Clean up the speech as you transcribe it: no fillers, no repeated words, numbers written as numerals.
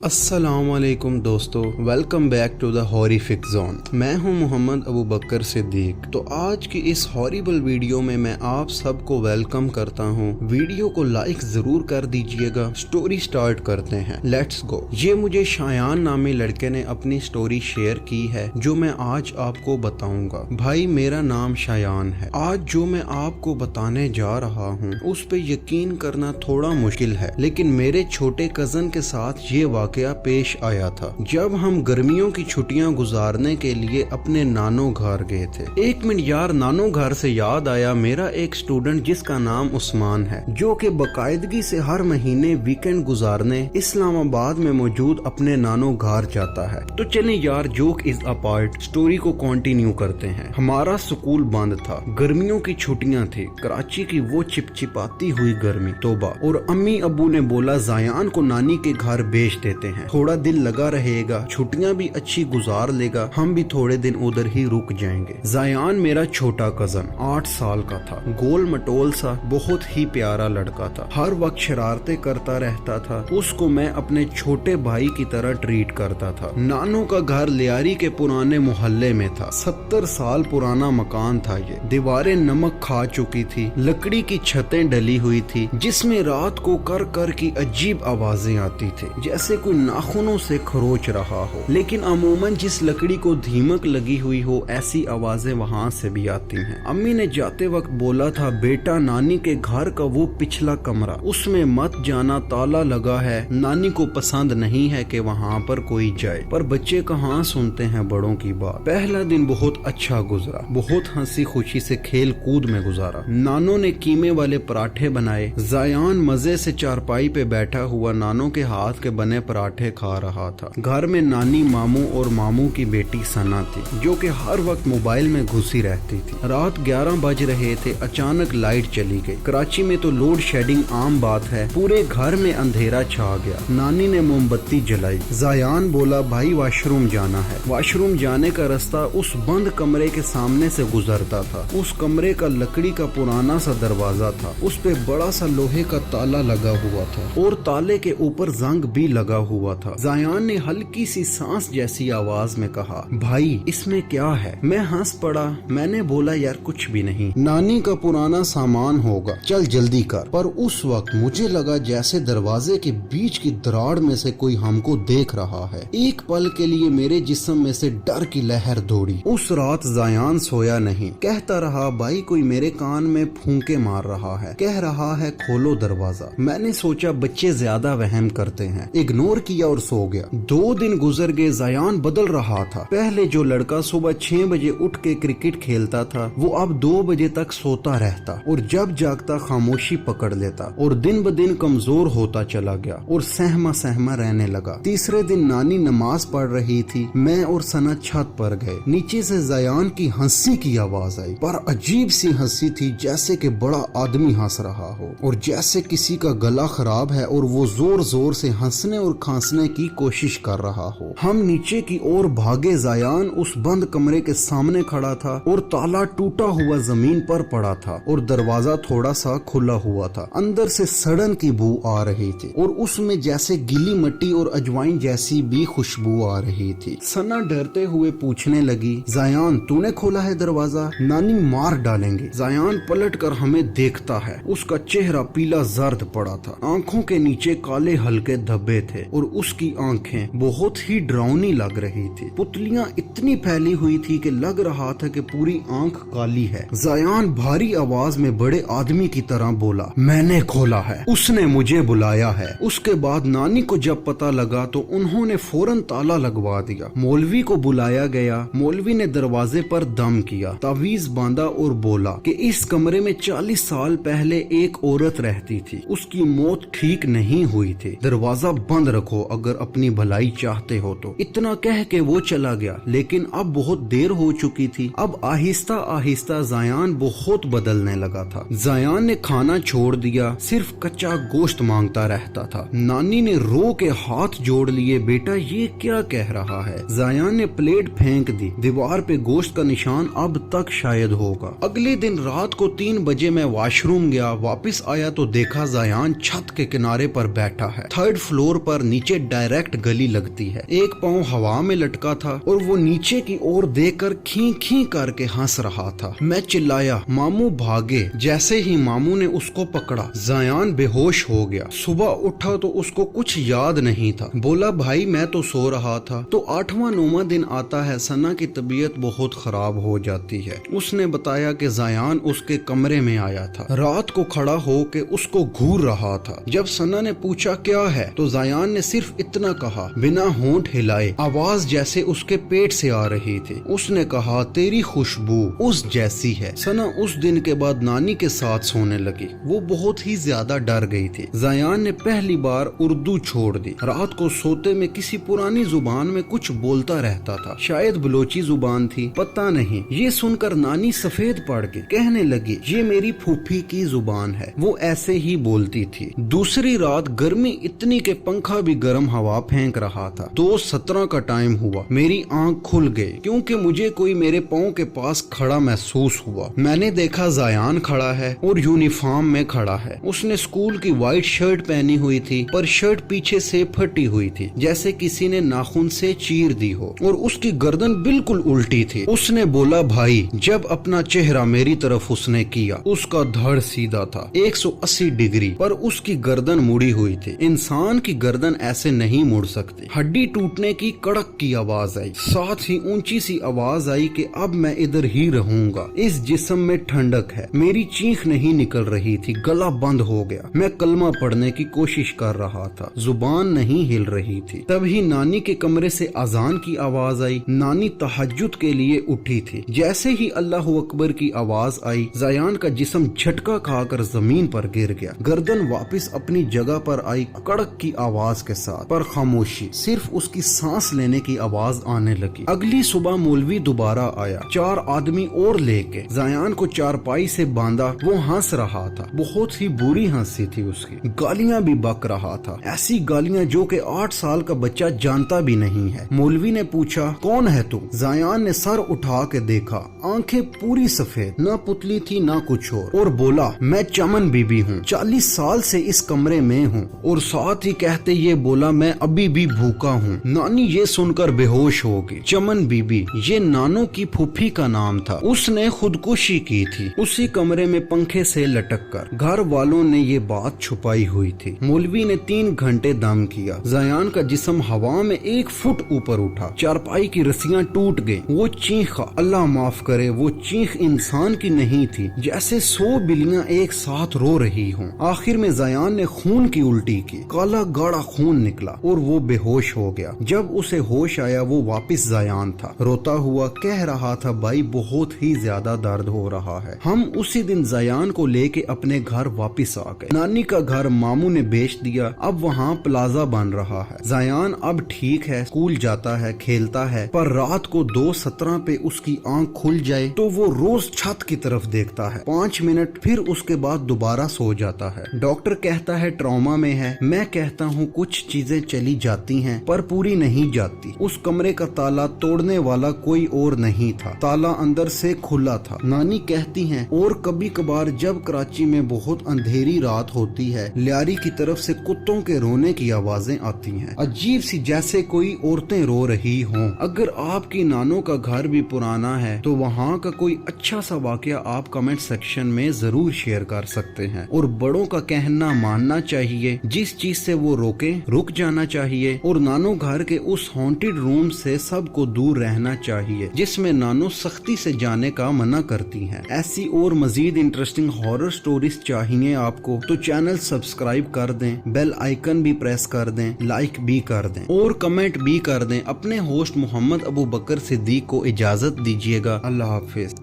अस्सलाम वालेकुम दोस्तों, welcome back to the horrific zone. मैं हूं मोहम्मद अबू बकर सिद्दीक। तो आज की इस हॉरिबल वीडियो में मैं आप सबको वेलकम करता हूं। वीडियो को लाइक जरूर कर दीजिएगा। स्टोरी स्टार्ट करते हैं, लेट्स गो। ये मुझे शायान नामी लड़के ने अपनी स्टोरी शेयर की है जो मैं आज आपको बताऊंगा। भाई, मेरा नाम शायान है। आज जो मैं आपको बताने जा रहा हूँ उस पे यकीन करना थोड़ा मुश्किल है, लेकिन मेरे छोटे कजन के साथ ये वाकया पेश आया था जब हम गर्मियों की छुट्टियां गुजारने के लिए अपने नानो घर गए थे। एक मिनट यार, नानो घर से याद आया, मेरा एक स्टूडेंट जिसका नाम उस्मान है, जो कि बाकायदगी से हर महीने वीकेंड गुजारने इस्लामाबाद में मौजूद अपने नानो घर जाता है। तो चलें यार, जोक इज अपार्ट, स्टोरी को कंटिन्यू करते हैं। हमारा स्कूल बंद था, गर्मियों की छुट्टियां थी, कराची की वो चिपचिपाती हुई गर्मी, तौबा। और अम्मी अबू ने बोला जायान को नानी के घर भेज देते हैं, थोड़ा दिल लगा रहेगा, छुट्टियां भी अच्छी गुजार लेगा, हम भी थोड़े दिन उधर ही रुक जाएंगे। जायान मेरा छोटा कजन 8 साल का था, गोल मटोल सा, बहुत ही प्यारा लड़का था, हर वक्त शरारतें करता रहता था। उसको मैं अपने छोटे भाई की तरह ट्रीट करता था। नानों का घर लियारी के पुराने मोहल्ले में था। 70 साल पुराना मकान था ये, दीवारें नमक खा चुकी थी, लकड़ी की छतें डली हुई थी जिसमें रात को कर कर की अजीब आवाजें आती थी, जैसे कोई नाखूनों से खरोच रहा हो। लेकिन अमूमन जिस लकड़ी को धीमक लगी हुई हो, ऐसी आवाजें वहाँ से भी आती हैं। अम्मी ने जाते वक्त बोला था, बेटा नानी के घर का वो पिछला कमरा, उसमें मत जाना, ताला लगा है, नानी को पसंद नहीं है कि वहाँ पर कोई जाए। पर बच्चे कहाँ सुनते हैं बड़ों की बात। पहला दिन बहुत अच्छा गुजरा, बहुत हंसी खुशी से खेल कूद में गुजारा। नानों ने कीमे वाले पराठे बनाए। जायान मजे से चारपाई पे बैठा हुआ नानों के हाथ के बने पराठे खा रहा था। घर में नानी, मामू और मामू की बेटी सना थी, जो कि हर वक्त मोबाइल में घुसी रहती थी। रात 11 बज रहे थे, अचानक लाइट चली गई। कराची में तो लोड शेडिंग आम बात है, पूरे घर में अंधेरा छा गया। नानी ने मोमबत्ती जलाई। जायान बोला, भाई वॉशरूम जाना है। वॉशरूम जाने का रास्ता उस बंद कमरे के सामने से गुजरता था। उस कमरे का लकड़ी का पुराना सा दरवाजा था, उस पे बड़ा सा लोहे का ताला लगा हुआ था और ताले के ऊपर जंग भी लगा हुआ था। जायान ने हल्की सी सांस जैसी आवाज में कहा, भाई इसमें क्या है? मैं हंस पड़ा। मैंने बोला, यार कुछ भी नहीं, नानी का पुराना सामान होगा, चल जल्दी कर। पर उस वक्त मुझे लगा जैसे दरवाजे के बीच की दराड़ में से कोई हमको देख रहा है। एक पल के लिए मेरे जिस्म में से डर की लहर दौड़ी। उस रात जायान सोया नहीं, कहता रहा, भाई कोई मेरे कान में फूंके मार रहा है, कह रहा है खोलो दरवाजा। मैंने सोचा बच्चे ज्यादा वहम करते हैं, इग्नोर किया और सो गया। 2 दिन गुजर गए, जायान बदल रहा था। पहले जो लड़का सुबह 6 बजे उठ के क्रिकेट खेलता था, वो अब 2 बजे तक सोता रहता और जब जागता खामोशी पकड़ लेता और दिन ब दिन कमजोर होता चला गया और सहमा सहमा रहने लगा। तीसरे दिन नानी नमाज पढ़ रही थी, मैं और सना छत पर गए। नीचे से जायान की हंसी की आवाज आई, पर अजीब सी हंसी थी, जैसे कि बड़ा आदमी हंस रहा हो और जैसे किसी का गला खराब है और वो जोर जोर से हंसने और खांसने की कोशिश कर रहा हो। हम नीचे की ओर भागे। जायान उस बंद कमरे के सामने खड़ा था और ताला टूटा हुआ जमीन पर पड़ा था और दरवाजा थोड़ा सा खुला हुआ था। अंदर से सड़न की बू आ रही थी और उसमें जैसे गीली मिट्टी और अजवाइन जैसी भी खुशबू आ रही थी। सना डरते हुए पूछने लगी, जायान तूने खोला है दरवाजा? नानी मार डालेंगे। जायान पलट कर हमें देखता है, उसका चेहरा पीला जर्द पड़ा था, आंखों के नीचे काले हल्के धब्बे थे और उसकी आंखें बहुत ही डरावनी लग रही थी। पुतलियां इतनी फैली हुई थी कि लग रहा था कि पूरी आंख काली है। जायान भारी आवाज में बड़े आदमी की तरह बोला, मैंने खोला है, उसने मुझे बुलाया है। उसके बाद नानी को जब पता लगा तो उन्होंने फौरन ताला लगवा दिया। मौलवी को बुलाया गया। मौलवी ने दरवाजे पर दम किया, तावीज बांधा और बोला कि इस कमरे में 40 साल पहले एक औरत रहती थी, उसकी मौत ठीक नहीं हुई थी, दरवाजा बंद रखो अगर अपनी भलाई चाहते हो तो। इतना कह के वो चला गया, लेकिन अब बहुत देर हो चुकी थी। अब आहिस्ता आहिस्ता जायान बहुत बदलने लगा था। जायान ने खाना छोड़ दिया, सिर्फ कच्चा गोश्त मांगता रहता था। नानी ने रो के हाथ जोड़ लिए, बेटा ये क्या कह रहा है? जायान ने प्लेट फेंक दी, दीवार पे गोश्त का निशान अब तक शायद होगा। अगले दिन रात को 3 बजे मैं वॉशरूम गया, वापस आया तो देखा जायान छत के किनारे पर बैठा है। 3rd फ्लोर पर नीचे डायरेक्ट गली लगती है। एक पाँव हवा में लटका था और वो नीचे की ओर देखकर खी खी करके हंस रहा था। मैं चिल्लाया, मामू भागे। जैसे ही मामू ने उसको पकड़ा, ज़यान बेहोश हो गया। सुबह उठा तो उसको कुछ याद नहीं था। बोला, भाई मैं तो सो रहा था। तो 8वां 9वां दिन आता है, सना की तबीयत बहुत खराब हो जाती है। उसने बताया कि ज़यान उसके कमरे में आया था, रात को खड़ा होके उसको घूर रहा था। जब सना ने पूछा क्या है तो ज़यान ने सिर्फ इतना कहा, बिना होंठ हिलाए, आवाज जैसे उसके पेट से आ रही थी। उसने कहा, तेरी खुशबू उस जैसी है। सना उस दिन के बाद नानी के साथ सोने लगी। वो बहुत ही ज्यादा डर गई थी। ज़यान ने पहली बार उर्दू छोड़ दी। रात को सोते में किसी पुरानी जुबान में कुछ बोलता रहता था, शायद बलोची जुबान थी, पता नहीं। ये सुनकर नानी सफेद पड़ के कहने लगी, ये मेरी फूफी की जुबान है, वो ऐसे ही बोलती थी। दूसरी रात गर्मी इतनी के पंखा भी गर्म हवा फेंक रहा था। 2:17 का टाइम हुआ। मेरी आंख खुल गई क्योंकि मुझे कोई मेरे पाँव के पास खड़ा महसूस हुआ। मैंने देखा ज़यान खड़ा है और यूनिफॉर्म में खड़ा है। उसने स्कूल की व्हाइट शर्ट पहनी हुई थी, पर शर्ट पीछे से फटी हुई थी, जैसे किसी ने नाखून से चीर दी हो, और उसकी गर्दन बिल्कुल उल्टी थी। उसने बोला, भाई। जब अपना चेहरा मेरी तरफ उसने किया, उसका धड़ सीधा था 180 डिग्री, पर उसकी गर्दन मुड़ी हुई थी। इंसान की गर्दन ऐसे नहीं मुड़ सकती। हड्डी टूटने की कड़क की आवाज आई, साथ ही ऊंची सी आवाज आई कि अब मैं इधर ही रहूंगा। इस जिस्म में ठंडक है। मेरी चीख नहीं निकल रही थी, गला बंद हो गया। मैं कलमा पढ़ने की कोशिश कर रहा था, जुबान नहीं हिल रही थी। तभी नानी के कमरे से अजान की आवाज आई। नानी तहज्जुद के लिए उठी थी। जैसे ही अल्लाह अकबर की आवाज आई, ज़यान का जिस्म झटका खाकर जमीन पर गिर गया। गर्दन वापस अपनी जगह पर आई, कड़क की आवाज के साथ, पर खामोशी। सिर्फ उसकी सांस लेने की आवाज आने लगी। अगली सुबह मौलवी दोबारा आया, 4 आदमी और लेके। ज़यान को चारपाई से बांधा। वो हंस रहा था, बहुत ही बुरी हंसी थी उसकी। गालियां भी बक रहा था, ऐसी गालियां जो कि 8 साल का बच्चा जानता भी नहीं है। मौलवी ने पूछा, कौन है तू? ज़यान ने सर उठा के देखा, आंखें पूरी सफेद, ना पुतली थी ना कुछ और बोला, मैं चमन बीबी हूँ, 40 साल से इस कमरे में हूँ। और साथ ही कहते ये बोला, मैं अभी भी भूखा हूँ। नानी ये सुनकर बेहोश हो गई। चमन बीबी ये नानो की फूफी का नाम था। उसने खुदकुशी की थी, उसी कमरे में पंखे से लटक कर। घर वालों ने ये बात छुपाई हुई थी। मौलवी ने 3 घंटे दम किया। ज़यान का जिस्म हवा में 1 फुट ऊपर उठा। चारपाई की रस्सियां टूट गई। वो चीखा, अल्लाह माफ करे, वो चीख इंसान की नहीं थी, जैसे 100 बिल्लियां एक साथ रो रही हों। आखिर में ज़यान ने खून की उल्टी की, काला गाढ़ा खून निकला और वो बेहोश हो गया। जब उसे होश आया, वो वापस ज़यान था। रोता हुआ कह रहा था, भाई बहुत ही ज्यादा दर्द हो रहा है। हम उसी दिन ज़यान को लेके अपने घर वापस आ गए। नानी का घर मामू ने बेच दिया, अब वहाँ प्लाजा बन रहा है। ज़यान अब ठीक है, स्कूल जाता है, खेलता है, पर रात को 2:17 पे उसकी आंख खुल जाए तो वो रोज छत की तरफ देखता है। 5 मिनट, फिर उसके बाद दोबारा सो जाता है। डॉक्टर कहता है ट्रॉमा में है। मैं कहता हूँ कुछ चीजें चली जाती हैं पर पूरी नहीं जाती। उस कमरे का ताला तोड़ने वाला कोई और नहीं था, ताला अंदर से खुला था। नानी कहती हैं, और कभी कभार जब कराची में बहुत अंधेरी रात होती है, लियारी की तरफ से कुत्तों के रोने की आवाजें आती हैं, अजीब सी, जैसे कोई औरतें रो रही हों। अगर आपकी नानों का घर भी पुराना है तो वहाँ का कोई अच्छा सा वाकया आप कमेंट सेक्शन में जरूर शेयर कर सकते हैं। और बड़ों का कहना मानना चाहिए, जिस चीज से वो रोके रुक जाना चाहिए। और नानो घर के उस हॉन्टेड रूम से सबको दूर रहना चाहिए जिसमें नानो सख्ती से जाने का मना करती हैं। ऐसी और मजीद इंटरेस्टिंग हॉरर स्टोरीज चाहिए आपको तो चैनल सब्सक्राइब कर दें, बेल आइकन भी प्रेस कर दें, लाइक भी कर दें और कमेंट भी कर दें। अपने होस्ट मोहम्मद अबू बकर सिद्दीक को इजाजत दीजिएगा। अल्लाह हाफिज।